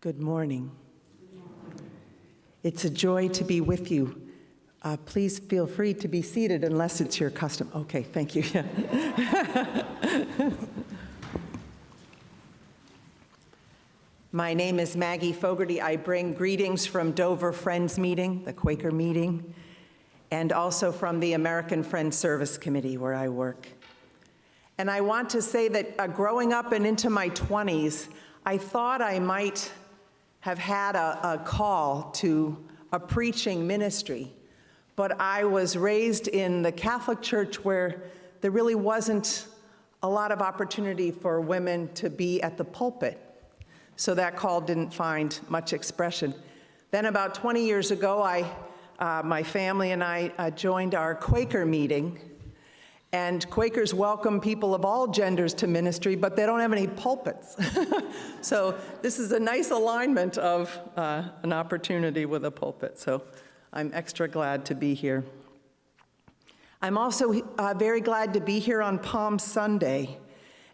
Good morning. It's a joy to be with you. Please feel free to be seated unless it's your custom. Okay, thank you. My name is Maggie Fogarty. I bring greetings from Dover Friends Meeting, the Quaker meeting, and also from the American Friends Service Committee where I work. And I want to say that growing up and into my 20s, I thought I might have had a call to a preaching ministry, but I was raised in the Catholic Church where there really wasn't a lot of opportunity for women to be at the pulpit. So that call didn't find much expression. Then about 20 years ago, my family and I joined our Quaker meeting. And Quakers welcome people of all genders to ministry, but they don't have any pulpits. So this is a nice alignment of an opportunity with a pulpit. So I'm extra glad to be here. I'm also very glad to be here on Palm Sunday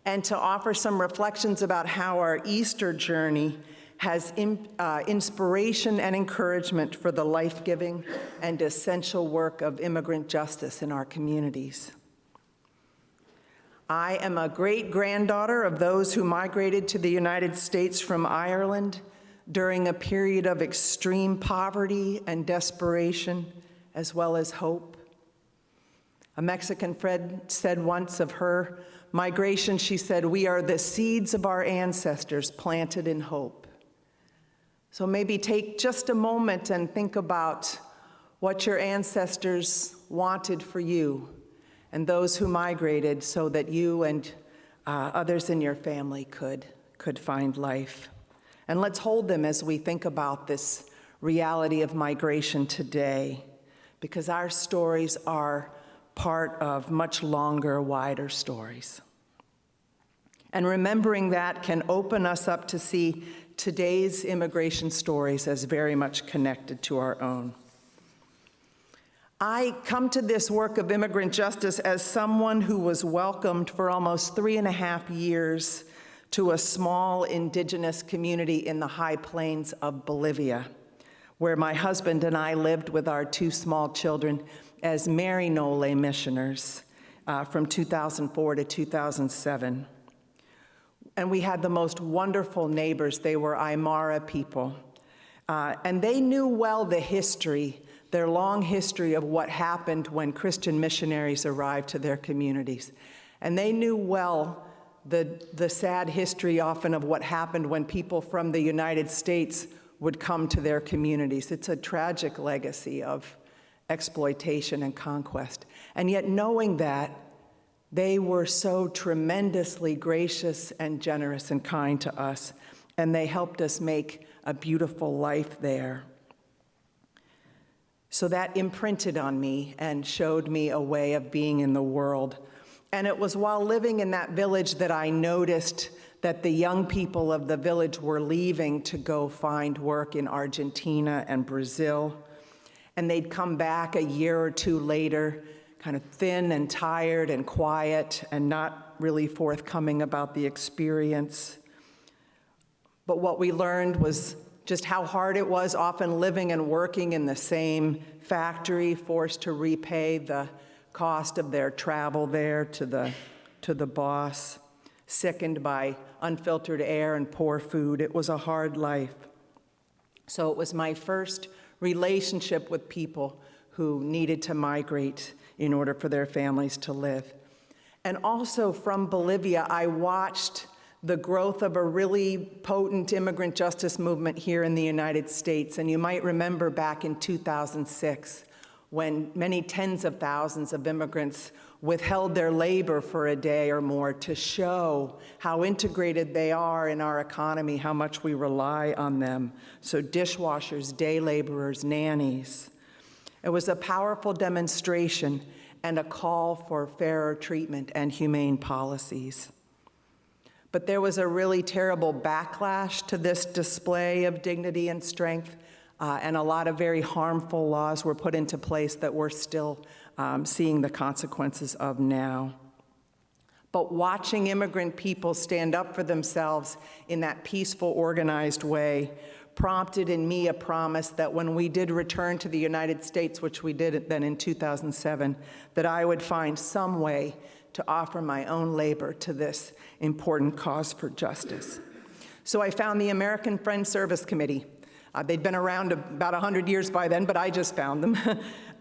and to offer some reflections about how our Easter journey has inspiration and encouragement for the life-giving and essential work of immigrant justice in our communities. I am a great-granddaughter of those who migrated to the United States from Ireland during a period of extreme poverty and desperation, as well as hope. A Mexican friend said once of her migration, she said, "We are the seeds of our ancestors planted in hope." So maybe take just a moment and think about what your ancestors wanted for you and those who migrated so that you and others in your family could find life. And let's hold them as we think about this reality of migration today, because our stories are part of much longer, wider stories. And remembering that can open us up to see today's immigration stories as very much connected to our own. I come to this work of immigrant justice as someone who was welcomed for almost 3.5 years to a small indigenous community in the high plains of Bolivia, where my husband and I lived with our 2 small children as Mary Nole missioners from 2004 to 2007. And we had the most wonderful neighbors. They were Aymara people. And they knew well the history, their long history of what happened when Christian missionaries arrived to their communities. And they knew well the sad history often of what happened when people from the United States would come to their communities. It's a tragic legacy of exploitation and conquest. And yet knowing that, they were so tremendously gracious and generous and kind to us, and they helped us make a beautiful life there. So that imprinted on me and showed me a way of being in the world. And it was while living in that village that I noticed that the young people of the village were leaving to go find work in Argentina and Brazil. And they'd come back a year or 2 later, kind of thin and tired and quiet and not really forthcoming about the experience. But what we learned was just how hard it was, often living and working in the same factory, forced to repay the cost of their travel there to the boss, sickened by unfiltered air and poor food. It was a hard life. So it was my first relationship with people who needed to migrate in order for their families to live. And also from Bolivia, I watched the growth of a really potent immigrant justice movement here in the United States. And you might remember back in 2006, when many tens of thousands of immigrants withheld their labor for a day or more to show how integrated they are in our economy, how much we rely on them. So dishwashers, day laborers, nannies. It was a powerful demonstration and a call for fairer treatment and humane policies. But there was a really terrible backlash to this display of dignity and strength, and a lot of very harmful laws were put into place that we're still seeing the consequences of now. But watching immigrant people stand up for themselves in that peaceful, organized way prompted in me a promise that when we did return to the United States, which we did then in 2007, that I would find some way to offer my own labor to this important cause for justice. So I found the American Friends Service Committee. They'd been around about 100 years by then, but I just found them.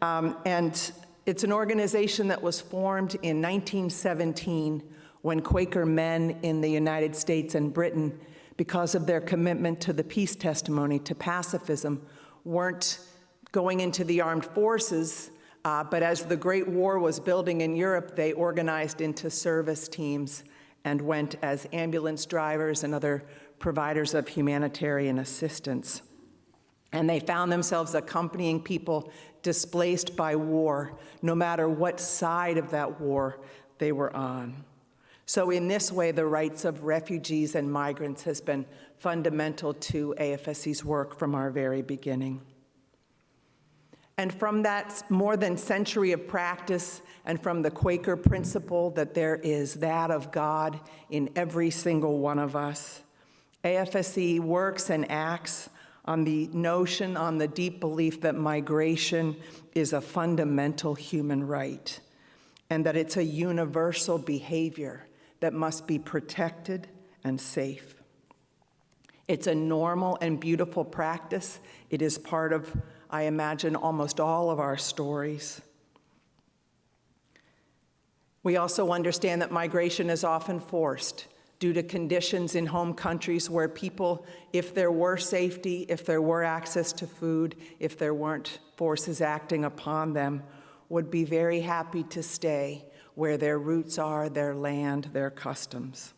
And it's an organization that was formed in 1917 when Quaker men in the United States and Britain, because of their commitment to the peace testimony, to pacifism, weren't going into the armed forces, but as the Great War was building in Europe, they organized into service teams and went as ambulance drivers and other providers of humanitarian assistance. And they found themselves accompanying people displaced by war, no matter what side of that war they were on. So in this way, the rights of refugees and migrants has been fundamental to AFSC's work from our very beginning. And from that more than century of practice and from the Quaker principle that there is that of God in every single one of us, AFSC works and acts on the notion, on the deep belief that migration is a fundamental human right and that it's a universal behavior that must be protected and safe. It's a normal and beautiful practice. It is part of, I imagine, almost all of our stories. We also understand that migration is often forced due to conditions in home countries where people, if there were safety, if there were access to food, if there weren't forces acting upon them, would be very happy to stay where their roots are, their land, their customs.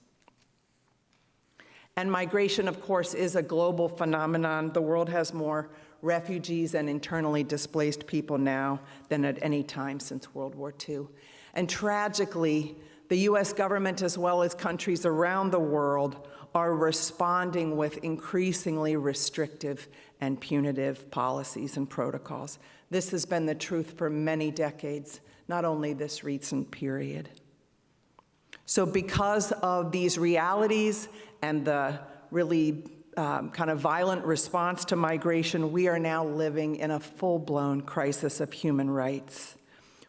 And migration, of course, is a global phenomenon. The world has more refugees and internally displaced people now than at any time since World War II. And tragically, the US government, as well as countries around the world, are responding with increasingly restrictive and punitive policies and protocols. This has been the truth for many decades, not only this recent period. So because of these realities and the really kind of violent response to migration, we are now living in a full-blown crisis of human rights,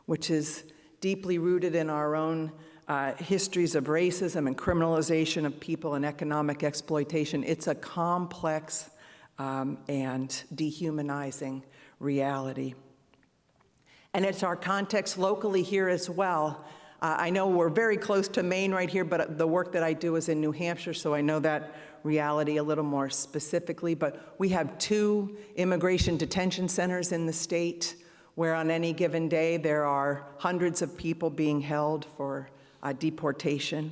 which is deeply rooted in our own histories of racism and criminalization of people and economic exploitation. It's a complex and dehumanizing reality. And it's our context locally here as well. I know we're very close to Maine right here, but the work that I do is in New Hampshire, so I know that reality a little more specifically. But we have 2 immigration detention centers in the state where on any given day there are hundreds of people being held for deportation.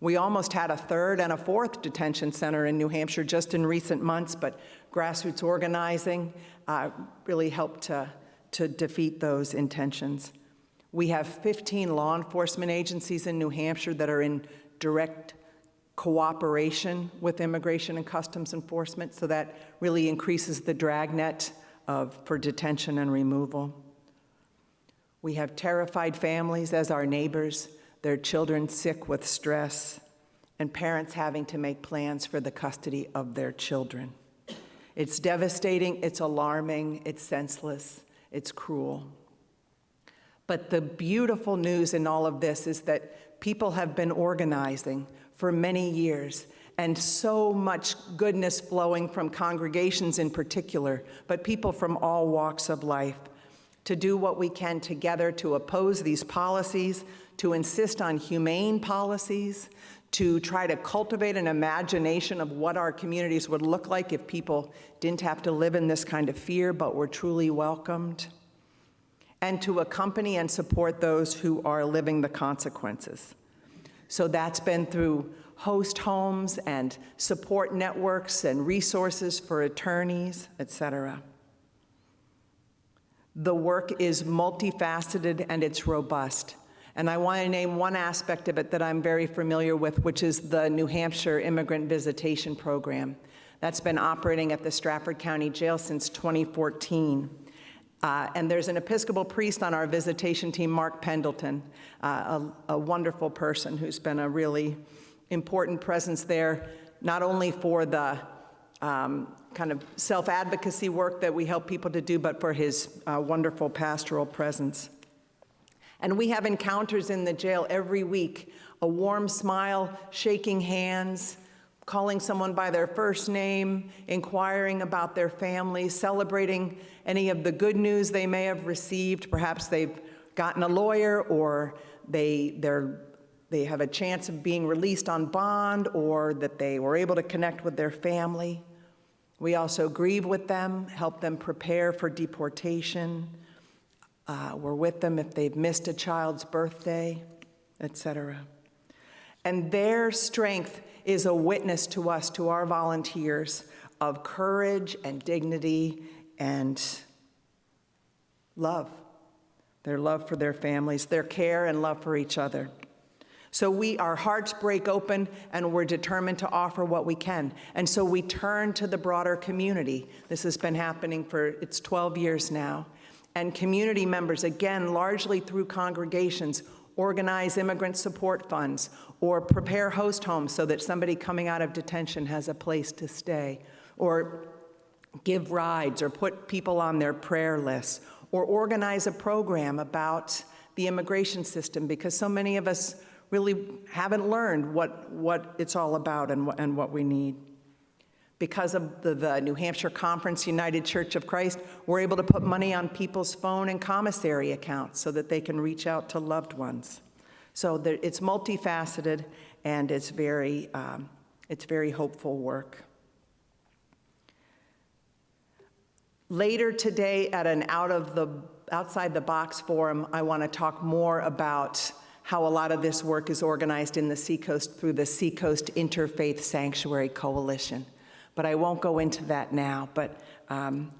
We almost had a 3rd and a 4th detention center in New Hampshire just in recent months, but grassroots organizing really helped to defeat those intentions. We have 15 law enforcement agencies in New Hampshire that are in direct cooperation with Immigration and Customs Enforcement, so that really increases the dragnet for detention and removal. We have terrified families as our neighbors, their children sick with stress, and parents having to make plans for the custody of their children. It's devastating, it's alarming, it's senseless, it's cruel. But the beautiful news in all of this is that people have been organizing for many years, and so much goodness flowing from congregations in particular, but people from all walks of life, to do what we can together to oppose these policies, to insist on humane policies, to try to cultivate an imagination of what our communities would look like if people didn't have to live in this kind of fear but were truly welcomed, and to accompany and support those who are living the consequences. So that's been through host homes and support networks and resources for attorneys, et cetera. The work is multifaceted and it's robust. And I want to name one aspect of it that I'm very familiar with, which is the New Hampshire Immigrant Visitation Program. That's been operating at the Stratford County Jail since 2014. And there's an Episcopal priest on our visitation team, Mark Pendleton, a wonderful person who's been a really important presence there, not only for the kind of self-advocacy work that we help people to do, but for his wonderful pastoral presence. And we have encounters in the jail every week, a warm smile, shaking hands, calling someone by their first name, inquiring about their family, celebrating any of the good news they may have received. Perhaps they've gotten a lawyer, or they have a chance of being released on bond, or that they were able to connect with their family. We also grieve with them, help them prepare for deportation. We're with them if they've missed a child's birthday, etc. And their strength is a witness to us, to our volunteers, of courage and dignity and love. Their love for their families, their care and love for each other. So our hearts break open, and we're determined to offer what we can. And so we turn to the broader community. This has been happening it's 12 years now. And community members, again, largely through congregations, organize immigrant support funds or prepare host homes so that somebody coming out of detention has a place to stay, or give rides or put people on their prayer lists, or organize a program about the immigration system, because so many of us really haven't learned what it's all about and what we need. Because of the New Hampshire Conference United Church of Christ, we're able to put money on people's phone and commissary accounts so that they can reach out to loved ones. So it's multifaceted, and it's very hopeful work. Later today at an outside the box forum, I want to talk more about how a lot of this work is organized in the Seacoast through the Seacoast Interfaith Sanctuary Coalition. But I won't go into that now. But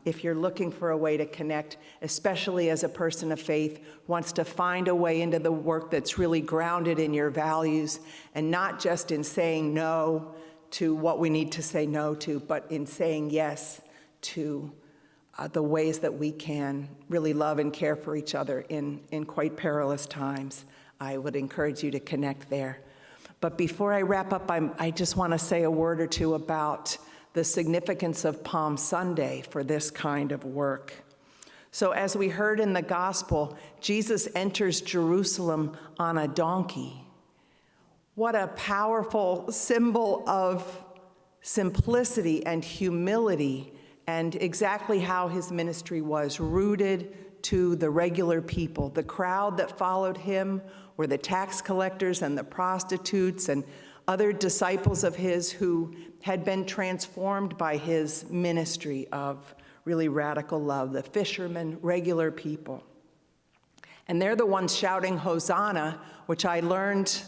if you're looking for a way to connect, especially as a person of faith, wants to find a way into the work that's really grounded in your values, and not just in saying no to what we need to say no to, but in saying yes to the ways that we can really love and care for each other in quite perilous times, I would encourage you to connect there. But before I wrap up, I just want to say a word or two about the significance of Palm Sunday for this kind of work. So as we heard in the gospel, Jesus enters Jerusalem on a donkey. What a powerful symbol of simplicity and humility, and exactly how his ministry was rooted to the regular people. The crowd that followed him were the tax collectors and the prostitutes and other disciples of his who had been transformed by his ministry of really radical love, the fishermen, regular people. And they're the ones shouting Hosanna, which I learned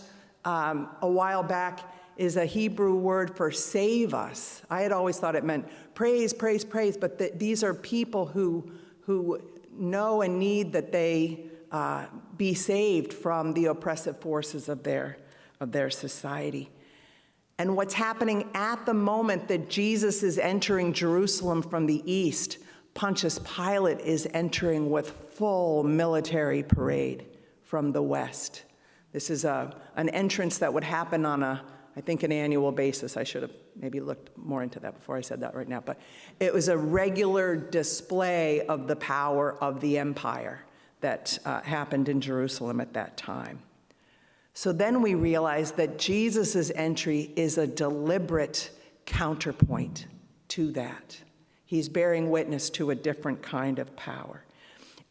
a while back is a Hebrew word for save us. I had always thought it meant praise, praise, praise, but these are people who know and need that they be saved from the oppressive forces of their society. And what's happening at the moment that Jesus is entering Jerusalem from the east, Pontius Pilate is entering with full military parade from the west. This is an entrance that would happen on I think an annual basis. I should have maybe looked more into that before I said that right now. But it was a regular display of the power of the empire that happened in Jerusalem at that time. So then we realize that Jesus' entry is a deliberate counterpoint to that. He's bearing witness to a different kind of power.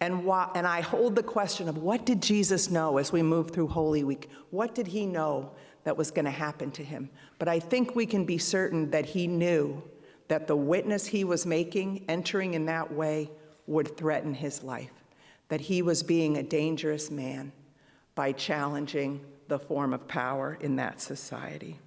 And I hold the question of what did Jesus know as we move through Holy Week? What did he know that was going to happen to him? But I think we can be certain that he knew that the witness he was making, entering in that way, would threaten his life, that he was being a dangerous man by challenging the form of power in that society.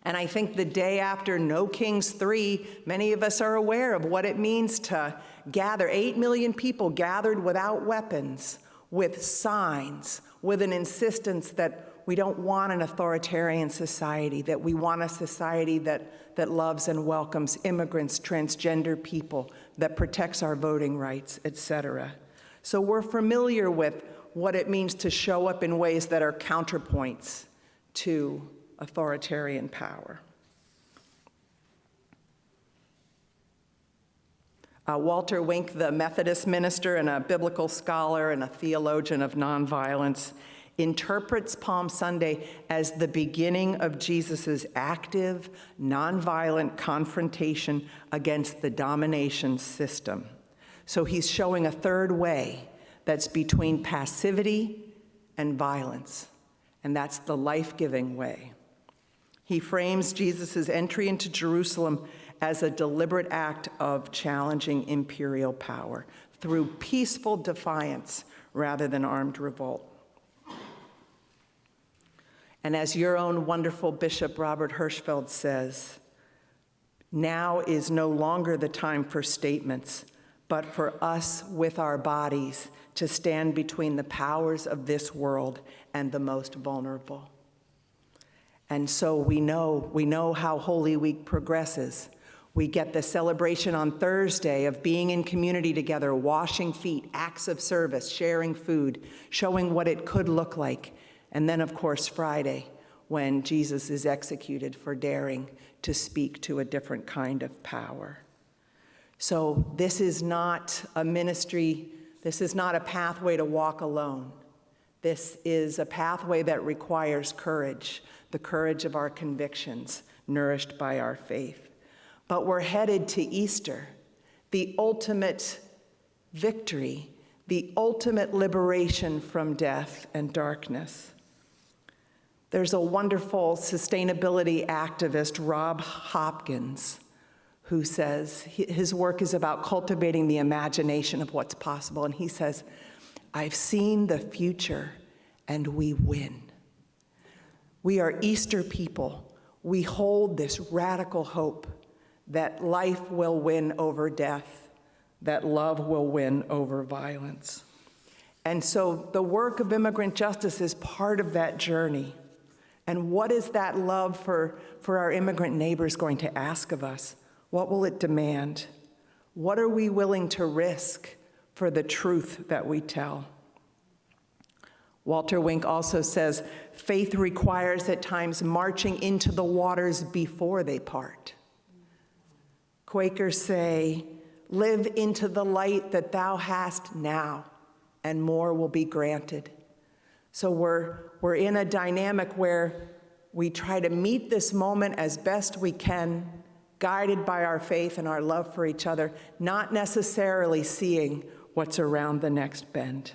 And I think the day after No Kings 3, many of us are aware of what it means to gather 8 million people gathered without weapons, with signs, with an insistence that we don't want an authoritarian society, that we want a society that loves and welcomes immigrants, transgender people, that protects our voting rights, etc. So we're familiar with what it means to show up in ways that are counterpoints to authoritarian power. Walter Wink, the Methodist minister and a biblical scholar and a theologian of nonviolence, interprets Palm Sunday as the beginning of Jesus' active, nonviolent confrontation against the domination system. So he's showing a third way that's between passivity and violence, and that's the life-giving way. He frames Jesus' entry into Jerusalem as a deliberate act of challenging imperial power through peaceful defiance rather than armed revolt. And as your own wonderful Bishop Robert Hirschfeld says, now is no longer the time for statements, but for us with our bodies to stand between the powers of this world and the most vulnerable. And so we know how Holy Week progresses. We get the celebration on Thursday of being in community together, washing feet, acts of service, sharing food, showing what it could look like. And then, of course, Friday, when Jesus is executed for daring to speak to a different kind of power. So this is not a ministry, this is not a pathway to walk alone. This is a pathway that requires courage, the courage of our convictions, nourished by our faith. But we're headed to Easter, the ultimate victory, the ultimate liberation from death and darkness. There's a wonderful sustainability activist, Rob Hopkins, who says his work is about cultivating the imagination of what's possible. And he says, I've seen the future and we win. We are Easter people. We hold this radical hope that life will win over death, that love will win over violence. And so the work of immigrant justice is part of that journey. And what is that love for our immigrant neighbors going to ask of us? What will it demand? What are we willing to risk for the truth that we tell? Walter Wink also says, faith requires at times marching into the waters before they part. Quakers say, live into the light that thou hast now, and more will be granted. So we're in a dynamic where we try to meet this moment as best we can, guided by our faith and our love for each other, not necessarily seeing what's around the next bend.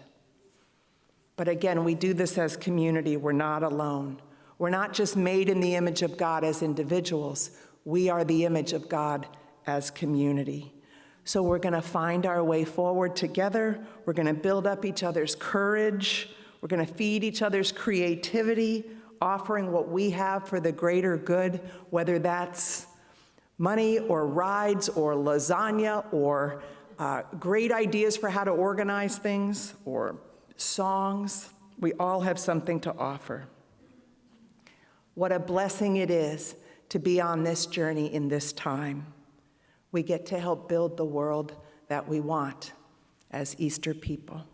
But again, we do this as community. We're not alone. We're not just made in the image of God as individuals. We are the image of God as community. So we're going to find our way forward together. We're going to build up each other's courage. We're going to feed each other's creativity, offering what we have for the greater good, whether that's money or rides or lasagna or great ideas for how to organize things or songs. We all have something to offer. What a blessing it is to be on this journey in this time. We get to help build the world that we want as Easter people.